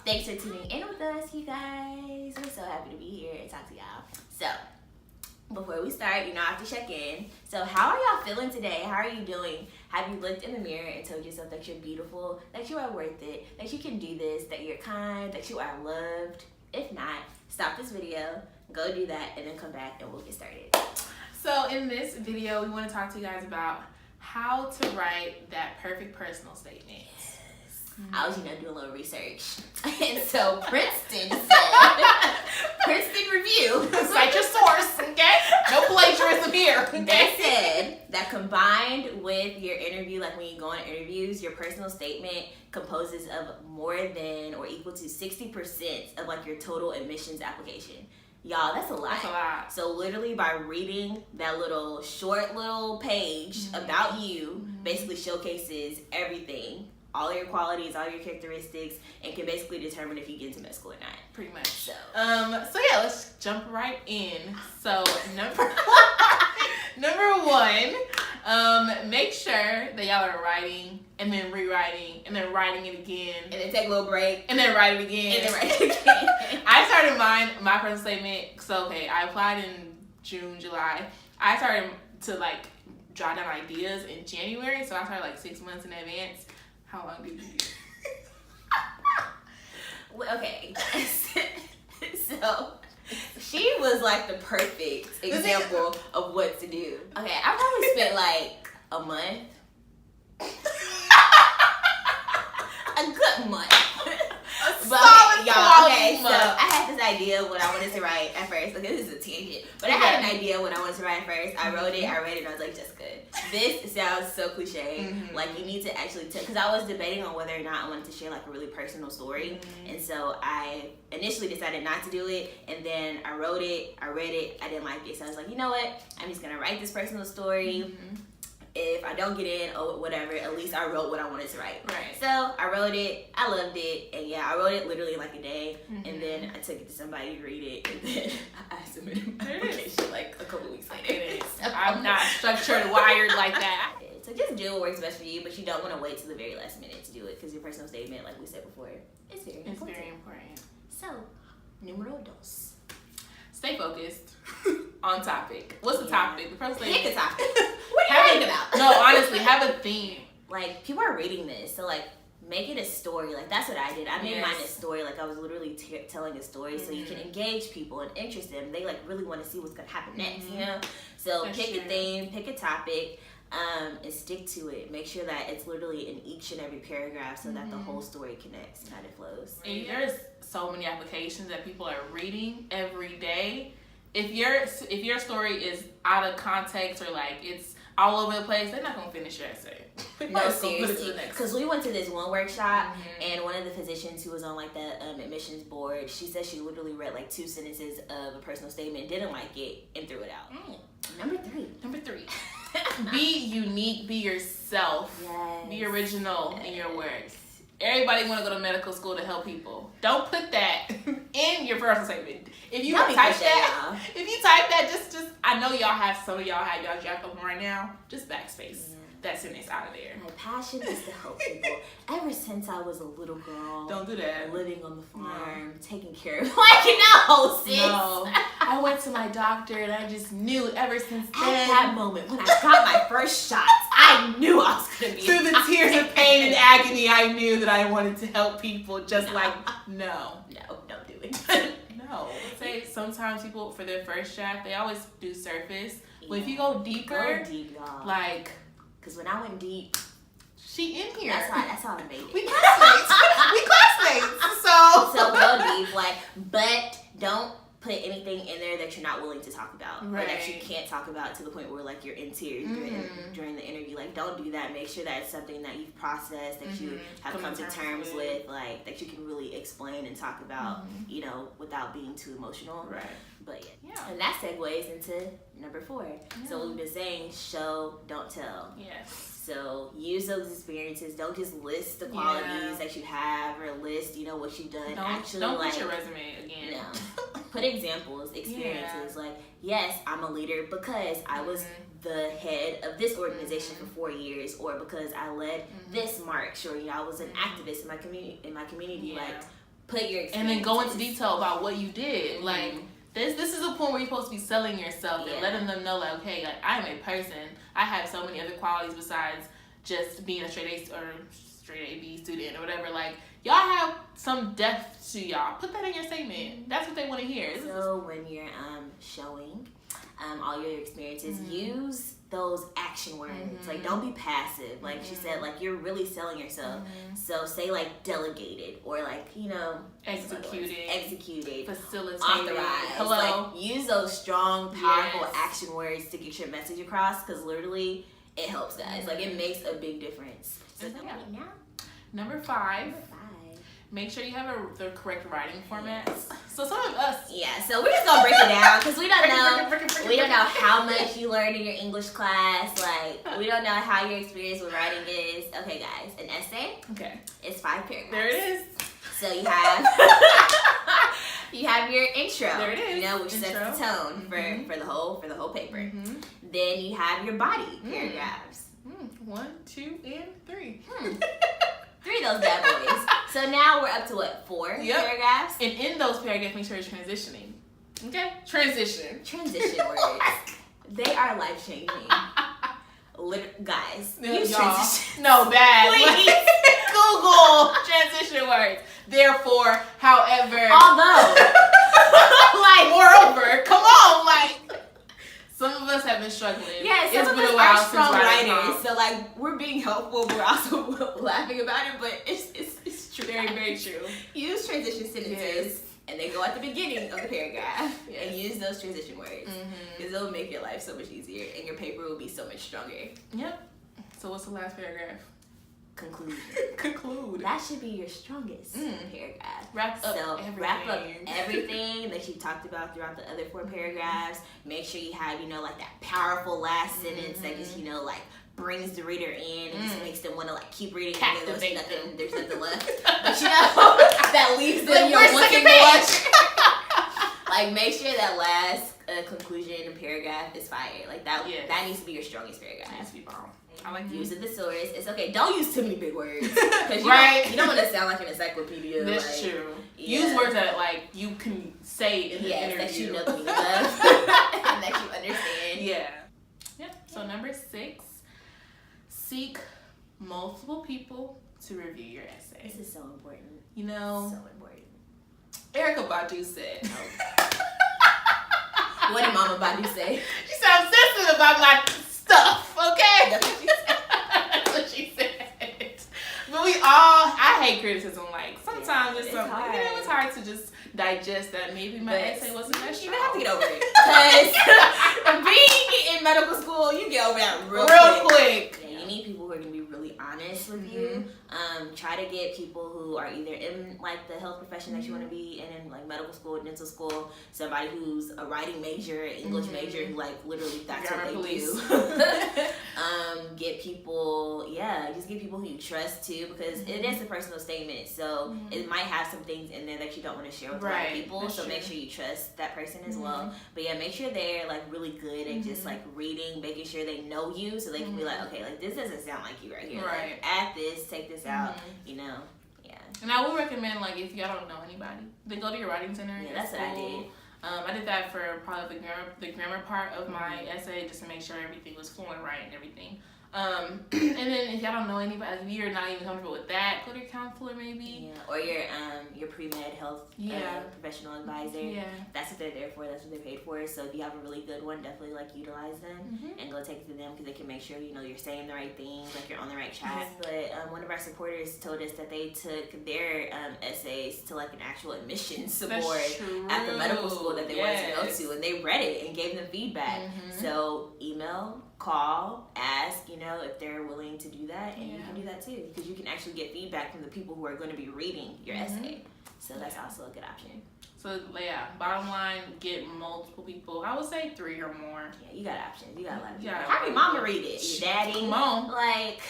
Thanks for tuning in with us, you guys. We're so happy to be here and talk to y'all. So, before we start, I have to check in. So, how are y'all feeling today? How are you doing? Have you looked in the mirror and told yourself that you're beautiful, that you are worth it, that you can do this, that you're kind, that you are loved? If not, stop this video, go do that, and then come back and we'll get started. So, in this video, we want to talk to you guys about how to write that perfect personal statement. I was, doing a little research. And so Princeton said, Princeton Review. Cite your source, okay? No plagiarism here. Okay? They said that combined with your interview, like when you go on interviews, your personal statement composes of more than or equal to 60% of like your total admissions application. Y'all, that's a lot. That's a lot. So literally by reading that short little page about you, basically showcases everything. All your qualities, all your characteristics, and can basically determine if you get into med school or not. Pretty much. So yeah, let's jump right in. So number one, make sure that y'all are writing and then rewriting and then writing it again. And then take a little break. And then write it again. And then write it again. I started my personal statement. So I applied in June, July. I started to jot down ideas in January. So I started 6 months in advance. How long did you do? Okay. So she was the perfect example of what to do. Okay, I probably spent a month. A good month. Solid y'all, okay, month. so I had this idea of what I wanted to write at first. Okay, this is a tangent. But I had an idea what I wanted to write at first. I wrote it, and I was like, Jessica, this sounds so cliche. You need to actually because I was debating on whether or not I wanted to share a really personal story. And so I initially decided not to do it, and then I wrote it, I read it, I didn't like it. So I was like, you know what? I'm just gonna write this personal story. If I don't get in or whatever, at least I wrote what I wanted to write. Right. So I wrote it, I loved it, and yeah, I wrote it literally in a day, and then I took it to somebody to read it, and then I submitted my application a couple weeks later. So I'm not structured, wired like that. So just do what works best for you, but you don't want to wait till the very last minute to do it, because your personal statement, like we said before, is very important. It's very important. So, numero dos. Stay focused. On topic. What's the topic? The personal statement. Pick a topic. What are you thinking about? No, honestly, have a theme. People are reading this, so make it a story. That's what I did. I made mine a story. I was literally telling a story, so you can engage people and interest them. They really want to see what's gonna happen next. So that's pick a theme, pick a topic, and stick to it. Make sure that it's literally in each and every paragraph, so that the whole story connects and kind of flows. And there's so many applications that people are reading every day. If your story is out of context or it's all over the place, they're not gonna finish your essay. No, seriously. Because we went to this one workshop, and one of the physicians who was on the admissions board, she said she literally read 2 sentences of a personal statement, didn't like it, and threw it out. Number three. Be unique. Be yourself. Yes. Be original in your work. Everybody want to go to medical school to help people. Don't put that in your personal statement. If you type that, just I know some of y'all have y'all jacked up right now. Just backspace that sentence out of there. My passion is to help people. Ever since I was a little girl, don't do that. Living on the farm, taking care of no, sis. No, I went to my doctor and I just knew ever since then. At that moment when I got my first shots, I knew I was gonna be through the tears of pain and agony. I knew that I wanted to help people. No, don't do it. No. Say sometimes people for their first draft they always do surface. But if you go deeper, y'all. Because when I went deep, she in here. That's how I made it. We classmates. So go deep, but don't put anything in there that you're not willing to talk about, or that you can't talk about to the point where you're in tears during the interview. Don't do that. Make sure that it's something that you've processed, that you have come to terms with, that you can really explain and talk about, without being too emotional. Right. But and that segues into number 4. So we've been saying show, don't tell. Yes. So use those experiences. Don't just list the qualities that you have or list, you know, what you've done. Don't put your resume again. No. Put examples, experiences. Like, yes, I'm a leader because I was the head of this organization for 4 years, or because I led this march, or, you know, I was an activist in my community. Like, put your experiences. And then go into detail about what you did. Like, this is a point where you're supposed to be selling yourself and letting them know, like, okay, like, I am a person. I have so many other qualities besides just being a straight A or straight A-B student or whatever. Like, y'all have some depth to y'all. Put that in your statement. That's what they want to hear. So when you're showing all your experiences, use those action words. Like, don't be passive. Like she said, like, you're really selling yourself. So say, like, delegated, or, like, you know, executed, facilitated, authorized. Hello. Like, use those strong, powerful action words to get your message across, because literally it helps, guys. Like, it makes a big difference. So Number 5. Make sure you have the correct writing formats. So some of us, so we're just gonna break it down, because we don't know how much you learned in your English class. Like, we don't know how your experience with writing is. Okay, guys, an essay. Okay. It's 5 paragraphs. There it is. So you have you have your intro. There it is. You know, which sets the tone for the whole paper. Then you have your body paragraphs. 1, 2, and 3. 3 of those bad boys. So now we're up to what, 4 paragraphs? And in those paragraphs, make sure you're transitioning. Okay? Transition words. They are life changing. Guys, use transition. No, bad. Please. Google transition words. Therefore, however. Although. Like, moreover. Come on, like. Some of us have been struggling. Yeah, some of us are strong writers. So, like, we're being helpful, but we're also laughing about it. But it's true. Very, very true. Use transition sentences, and they go at the beginning of the paragraph, and use those transition words, because it'll make your life so much easier, and your paper will be so much stronger. Yep. So what's the last paragraph? Conclude. That should be your strongest paragraph. Wrap up everything that you talked about throughout the other 4 paragraphs. Make sure you have, you know, like, that powerful last sentence that just, you know, like, brings the reader in and just makes them want to, like, keep reading. Captivate There's nothing left. But, you know, that leaves them, you know, wanting to watch. Like, make sure that last conclusion and paragraph is fire. Like, that needs to be your strongest paragraph. It needs to be bomb. I like use a thesaurus. It's okay. Don't use too many big words. Because you don't want to sound like an encyclopedia. That's true. Use words that, like, you can say in the interview. That you know the meaning of. And that you understand. Yeah. So number 6, seek multiple people to review your essay. This is so important. You know. So important. Erykah Badu said. What did Mama Badu say? She said, I'm sensitive about my stuff, okay? That's what she said. But I hate criticism. Like, sometimes it's something, you know, it's hard to just digest that maybe my essay wasn't that strong. You have to get over it. Because being in medical school, you get over that real quick. Yeah, you need people who are going to be really honest with you. Try to get people who are either in, like, the health profession that you want to be in, like, medical school, dental school, somebody who's a writing major, English major, who, like, literally that's what they do. Get people, just get people who you trust too, because it is a personal statement, so it might have some things in there that you don't want to share with other people. That's so make sure you trust that person as well. But yeah, make sure they're, like, really good at just, like, reading, making sure they know you, so they can be like, okay, like, this doesn't sound like you right here. Right. Like, add this, take this out, you know. Yeah. And I would recommend, like, if y'all don't know anybody, then go to your writing center. Yeah, that's what I did. I did that for probably the grammar part of my essay, just to make sure everything was flowing right and everything. And then if y'all don't know anybody, if you're not even comfortable with that, go to your counselor maybe. Yeah, or your pre-med health professional advisor. Yeah. That's what they're there for. That's what they're paid for. So if you have a really good one, definitely, like, utilize them and go take it to them, because they can make sure, you know, you're saying the right things, like, you're on the right track. But one of our supporters told us that they took their essays to, like, an actual admissions board at the medical school that they wanted to go to, and they read it and gave them feedback. So email, call, ask, you know, if they're willing to do that, and you can do that too, because you can actually get feedback from the people who are going to be reading your essay. So that's also a good option. So yeah, bottom line, get multiple people. I would say 3 or more. Yeah, you got options. You got a lot of people. Yeah, Have your mama read it. Your daddy. Come on. Like.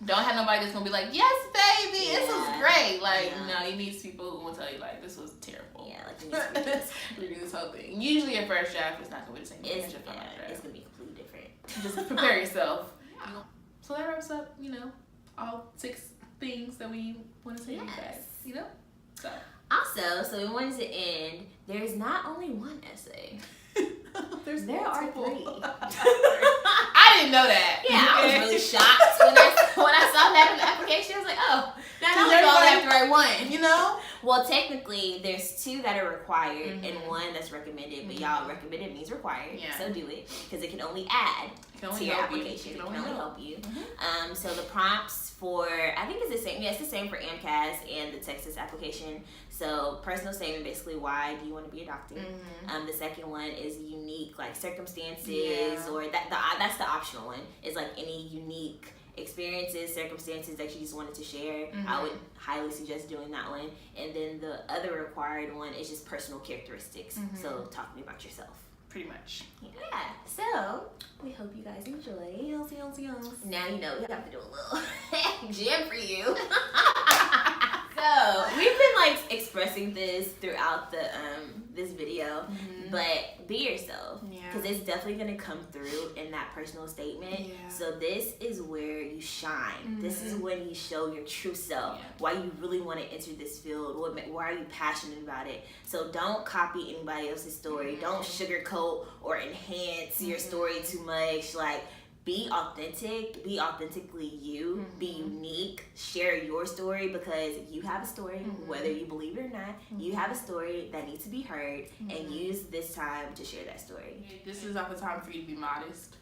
Don't have nobody that's gonna be like, yes, baby, this was great. Like, no, you need people who will tell you like, this was terrible. Yeah, like you need to redo this whole thing. Usually your first draft is not gonna be the same. It's gonna be completely different. Just prepare yourself. So that wraps up, all 6 things that we want to say to you guys. So. Also, so we wanted to end. There's not only one essay. There are 3. I didn't know that. Yeah, I was really shocked when I saw that in the application. I was like, oh, not only do I have to write 1. Well, technically, there's 2 that are required and 1 that's recommended. But y'all, recommended means required. Yeah. So do it because it can only add to your application. It can only help you. So the prompts for, I think it's the same. Yeah, it's the same for AMCAS and the Texas application. So personal statement, basically, why do you want to be adopted? The second one is unique, like circumstances, or that's the optional one. Is like any unique experiences, circumstances that you just wanted to share. I would highly suggest doing that one. And then the other required one is just personal characteristics. So talk to me about yourself. Pretty much. Yeah. So we hope you guys enjoy. Now you know we have to do a little gym for you. So we've been like expressing this throughout the this video, but be yourself, because it's definitely gonna come through in that personal statement. So this is where you shine. This is when you show your true self. Why you really want to enter this field. Why are you passionate about it? So don't copy anybody else's story. Don't sugarcoat or enhance your story too much. Like, be authentic, be authentically you, be unique, share your story, because you have a story, whether you believe it or not, you have a story that needs to be heard, and use this time to share that story. This is not the time for you to be modest.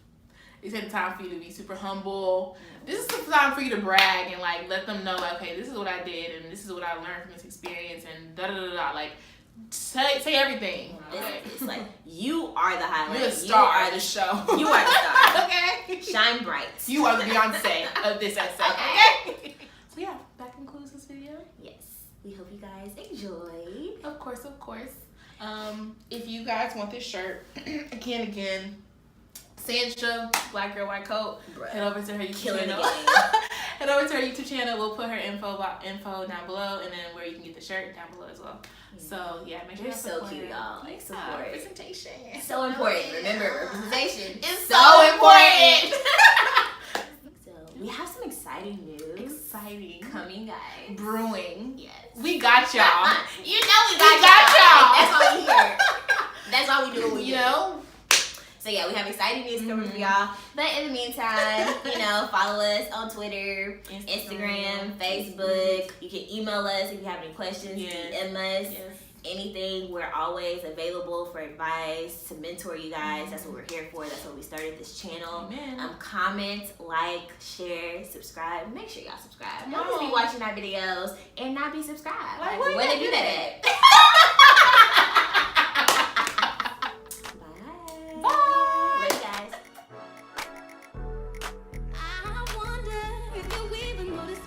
It's the time for you to be super humble. This is the time for you to brag and like let them know, okay, this is what I did and this is what I learned from this experience and da-da-da-da. Like, say everything. It's like, you are the highlight. You're the star of the show. You are the star. Okay? Shine bright. You are the Beyonce of this essay. Okay? So yeah, that concludes this video. Yes. We hope you guys enjoyed. Of course. If you guys want this shirt, again, Sancha, Black Girl White Coat, head over to her YouTube channel. Head over to her YouTube channel. We'll put her info down below, and then where you can get the shirt down below as well. So yeah, make sure you're so cute, y'all. Like, support. Representation. So important. Remember, representation is so important. So we have some exciting news. Coming, guys. Brewing. Yes. We got y'all. You know we got y'all. That's why we here. That's why we do what we do. So yeah, we have exciting news coming for y'all. But in the meantime, follow us on Twitter, Instagram, Facebook. You can email us if you have any questions. DM us. Anything. We're always available for advice, to mentor you guys. That's what we're here for. That's why we started this channel. Comment, like, share, subscribe. Make sure y'all subscribe. Don't just be watching our videos and not be subscribed. Like, where they do that at?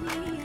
Me.